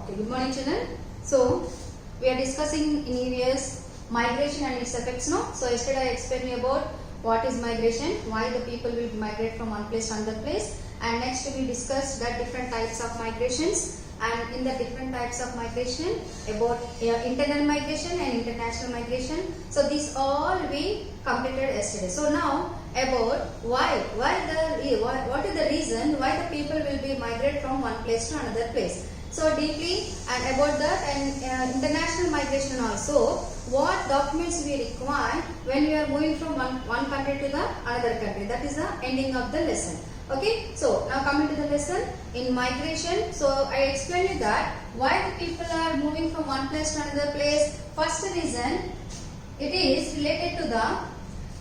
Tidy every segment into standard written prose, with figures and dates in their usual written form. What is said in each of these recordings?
Okay, good morning children. So, we are discussing in areas migration and its effects now. So, yesterday I explained you about what is migration, why the people will migrate from one place to another place, and next we discussed the different types of migrations, and in the different types of migration about internal migration and international migration. So, these all we completed yesterday. So, now about what is the reason why the people will be migrate from one place to another place. So deeply and about that and international migration also, what documents we require when we are moving from one country to the another country. That is the ending of the lesson. Okay, so now coming to the lesson in migration. So I explained you that why the people are moving from one place to another place. First reason, it is related to the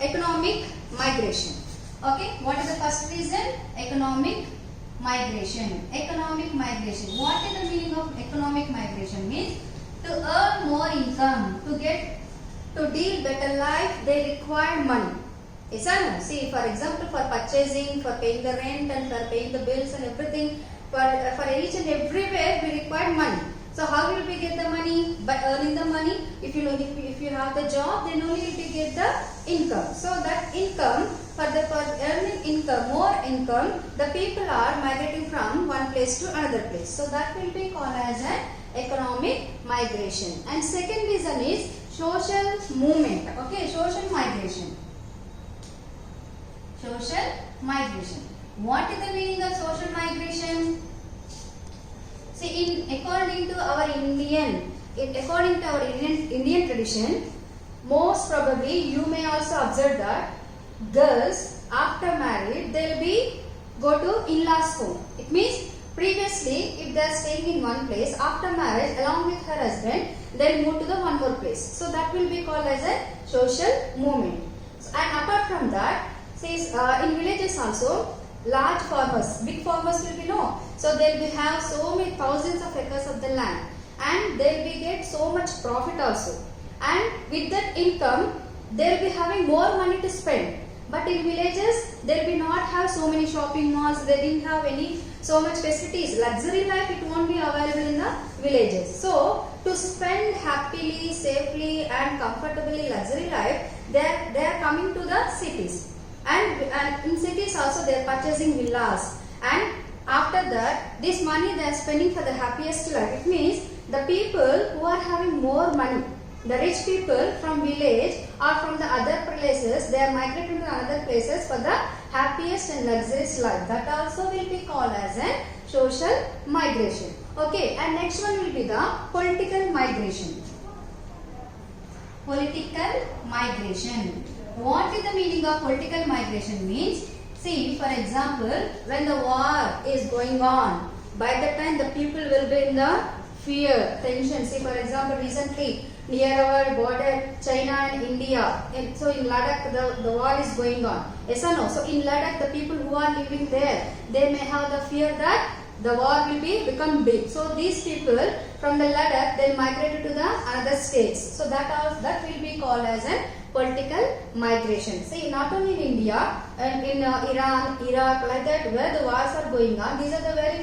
economic migration. Okay, what is the first reason? Economic migration. Economic migration. What is the meaning of economic migration? Means to earn more income, to deal better life, they require money. Yes or no? See, for example, for purchasing, for paying the rent and for paying the bills and everything, for each and everywhere we require money. So how will we get the money? By earning the money. If you have the job, then only you will get the income. So that income, for earning income, more income, the people are migrating from one place to another place. So that will be called as an economic migration. And second reason is social movement. Okay, social migration. Social migration. What is the meaning of social migration? See, according to our Indian tradition, most probably you may also observe that girls after married they will go to in-laws home. It means previously if they are staying in one place, after marriage along with her husband they will move to the one more place. So that will be called as a social movement. And apart from that, says in villages also, large farmers, big farmers will be no. So they will have so many thousands of acres of the land, and they will get so much profit also. And with that income, they will be having more money to spend. But in villages, they will not have so many shopping malls. They didn't have so much facilities. Luxury life it won't be available in the villages. So to spend happily, safely, and comfortably luxury life, they are coming to the cities. And in cities also they are purchasing villas, and after that this money they are spending for the happiest life. It means the people who are having more money, the rich people from village or from the other places, they are migrating to other places for the happiest and luxurious life. That also will be called as a social migration. Okay, and next one will be the political migration. Political migration. What is the meaning of political migration? Means, see, for example, when the war is going on, by that time the people will be in the fear, tension. See, for example, recently near our border, China and India, and so in Ladakh the war is going on. Yes or no? So in Ladakh the people who are living there, they may have the fear that the war will become big. So these people from the Ladakh, they migrated to the other states. So that will be called as a political migration. See, not only in India and in Iran, Iraq, like that, where the wars are going on, these are the very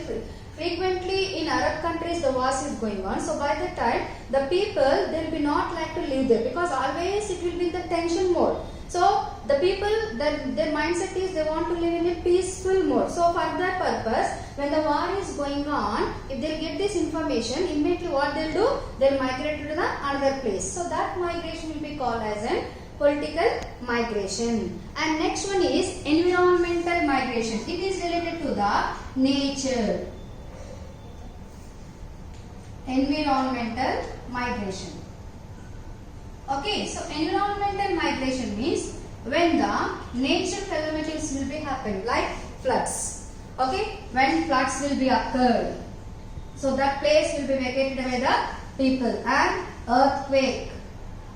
frequently in Arab countries the wars is going on. So by that time the people they will be not like to live there, because always it will be the tension mode. So the people, their mindset is they want to live in a peaceful mode. So for that purpose, when the war is going on, if they get this information, immediately what they'll do, they'll migrate to the another place. So that migration will be called as a political migration. And next one is environmental migration. It is related to the nature. Environmental migration. Okay, so environmental migration means when the nature calamities will be happen, like floods. Okay, when floods will be occurred, so that place will be vacated by the people. And earthquake,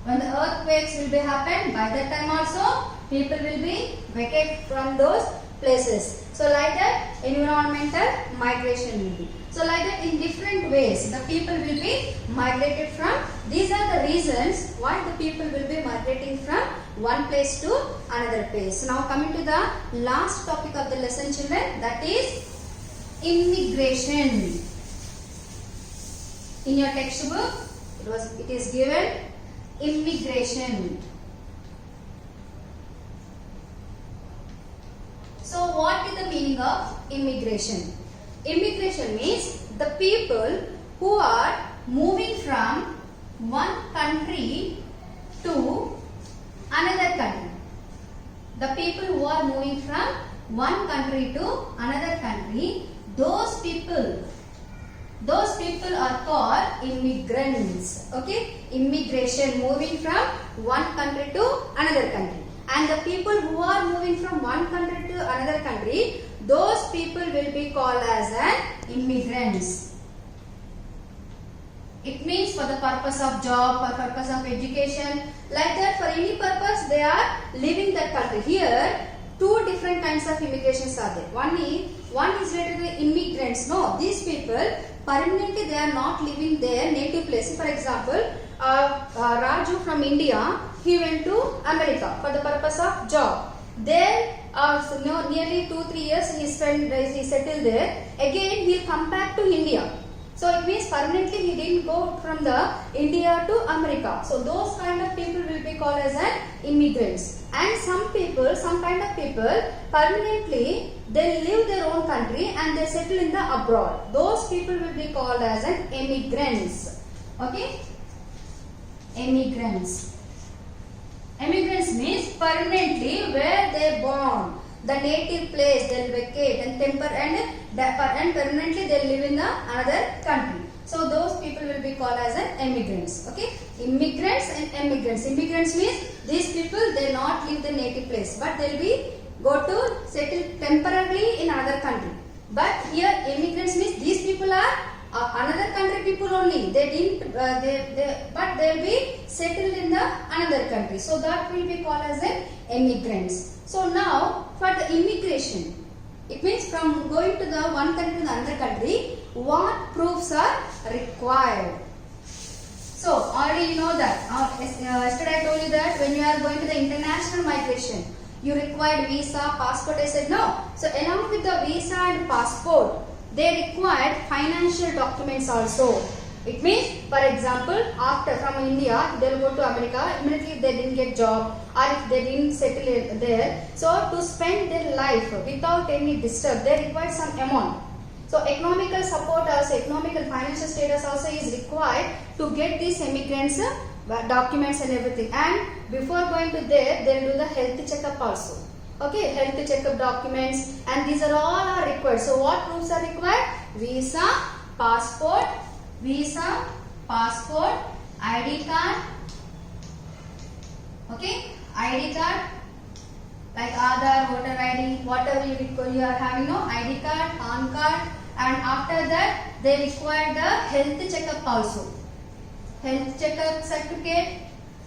when the earthquakes will be happen, by that time also people will be vacated from those places. So like that environmental migration will be. So like that in different ways the people will be migrated from. These are the reasons why the people will be migrating from one place to another place. Now coming to the last topic of the lesson children, that is immigration. In your textbook, it is given immigration. So what is the meaning of immigration? Immigration means the people who are moving from one country to another country. The people who are moving from one country to another country, those people are called immigrants. Okay, immigration, moving from one country to another country. And the people who are moving from one country to another country, those people will be called as an immigrants. It means for the purpose of job, for purpose of education, like that, for any purpose they are leaving that country. Here, two different kinds of immigrations are there. One is related to immigrants. No, these people permanently they are not living their native place. For example, Raju from India, he went to America for the purpose of job. There, nearly 2-3 years he settled there. Again, he will come back to India. So it means permanently he didn't go from the India to America. So those kind of people will be called as an immigrants. And some kind of people permanently they leave their own country and they settle in the abroad. Those people will be called as an immigrants. Okay? Immigrants. Immigrants means permanently where they born. The native place they will vacate and permanently they live in another country. So those people will be called as an immigrants. Okay, immigrants and immigrants. Immigrants means these people they not leave the native place, but they will be go to settle temporarily in another country. But here immigrants means these people are another country people only. They didn't but they will be settled in the another country. So that will be called as an immigrants. So now for the immigration, it means from going to the one country to the another country, what proofs are required? So already you know that. Yesterday I told you that when you are going to the international migration, you require visa, passport. I said no. So along with the visa and passport, they required financial documents also. It means, for example, after from India, they will go to America. Immediately, if they didn't get job or if they didn't settle there, so to spend their life without any disturb, they require some amount. So economical support also, economical financial status also is required to get these immigrants documents and everything. And before going to there, they will do the health checkup also. Okay, health checkup documents, and these are all are required. So what proofs are required? Visa, passport, ID card. Okay, ID card like Aadhaar, voter ID, whatever you are having, no ID card, PAN card, and after that they require the health checkup also. Health checkup certificate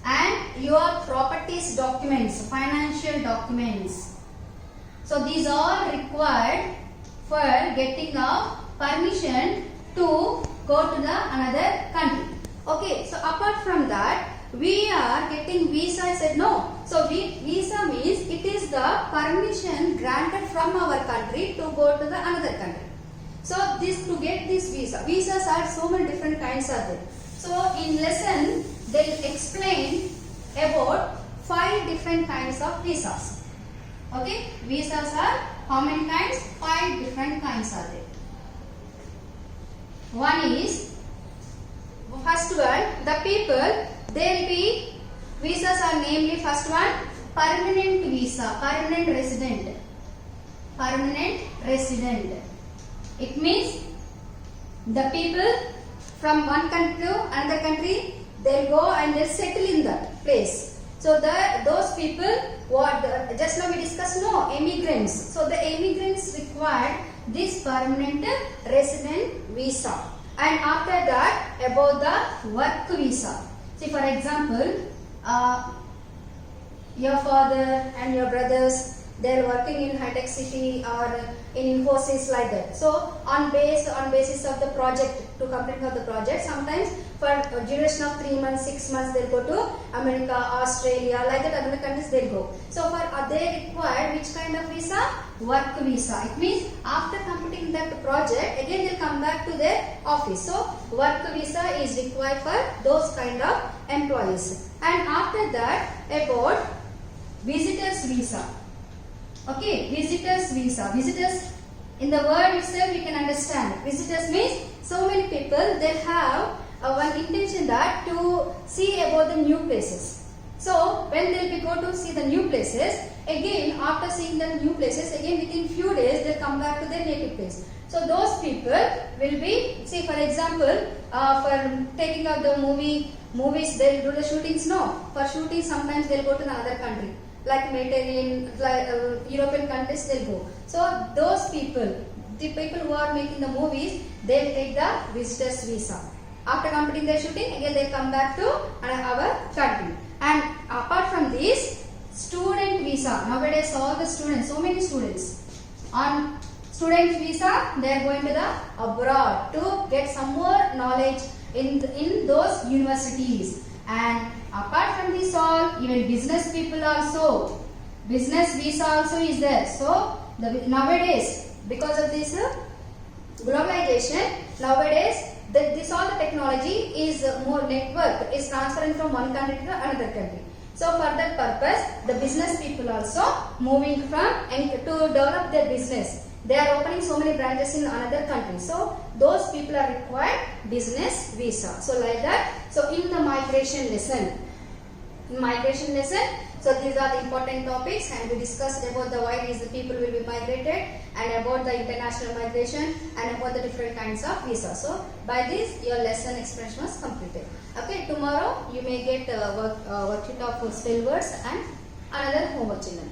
and your properties documents, financial documents. So these are required for getting a permission to go to the another country. Okay, so apart from that, we are getting visa. I said no. So visa means it is the permission granted from our country to go to the another country. So this to get this visa, visas are so many different kinds are there. So in lesson they will explain about 5 different kinds of visas. Okay, visas are how many kinds? 5 different kinds are there. One is, first one, the people, there will be, visas are namely first one, permanent visa, permanent resident. Permanent resident. It means the people from one country to another country, they will go and they settle in that place. So those people, just now we discussed, no, immigrants. So the immigrants required this permanent resident visa. And after that, about the work visa. See, for example, your father and your brothers, they are working in high-tech city or in Infosys like that. So on basis of the project, to complete of the project, sometimes for a duration of 3 months, 6 months, they'll go to America, Australia, like that other countries they'll go. So for they require which kind of visa? work visa. It means after completing that project, again they'll come back to their office. So work visa is required for those kind of employees. And after that, about visitors visa. Okay, visitors visa. Visitors, in the word itself we can understand. Visitors means so many people, they have one intention that to see about the new places. So when they'll be go to see the new places, again after seeing the new places, again within few days they'll come back to their native place. So those people will be, see for example, for taking out the movies, they'll do the shootings. No, for shooting sometimes they'll go to another country, like Mediterranean, like European countries they'll go. So those people, the people who are making the movies, they'll take the visitors visa. After completing their shooting, again they come back to our country. And apart from this, student visa. Nowadays all the students, so many students on student visa, they are going to the abroad to get some more knowledge in those universities. And apart from this all, even business people also, business visa also is there. So nowadays, because of this globalization, nowadays this all the technology is more network is transferring from one country to another country. So for that purpose, the business people also moving from and to develop their business. They are opening so many branches in another country. So those people are required business visa. So like that. So in the migration lesson, so these are the important topics, and we discussed about the why is the people will be migrated, and about the international migration, and about the different kinds of visa. So by this your lesson explanation was completed. Okay, tomorrow you may get a worksheet of spell words and another homework children.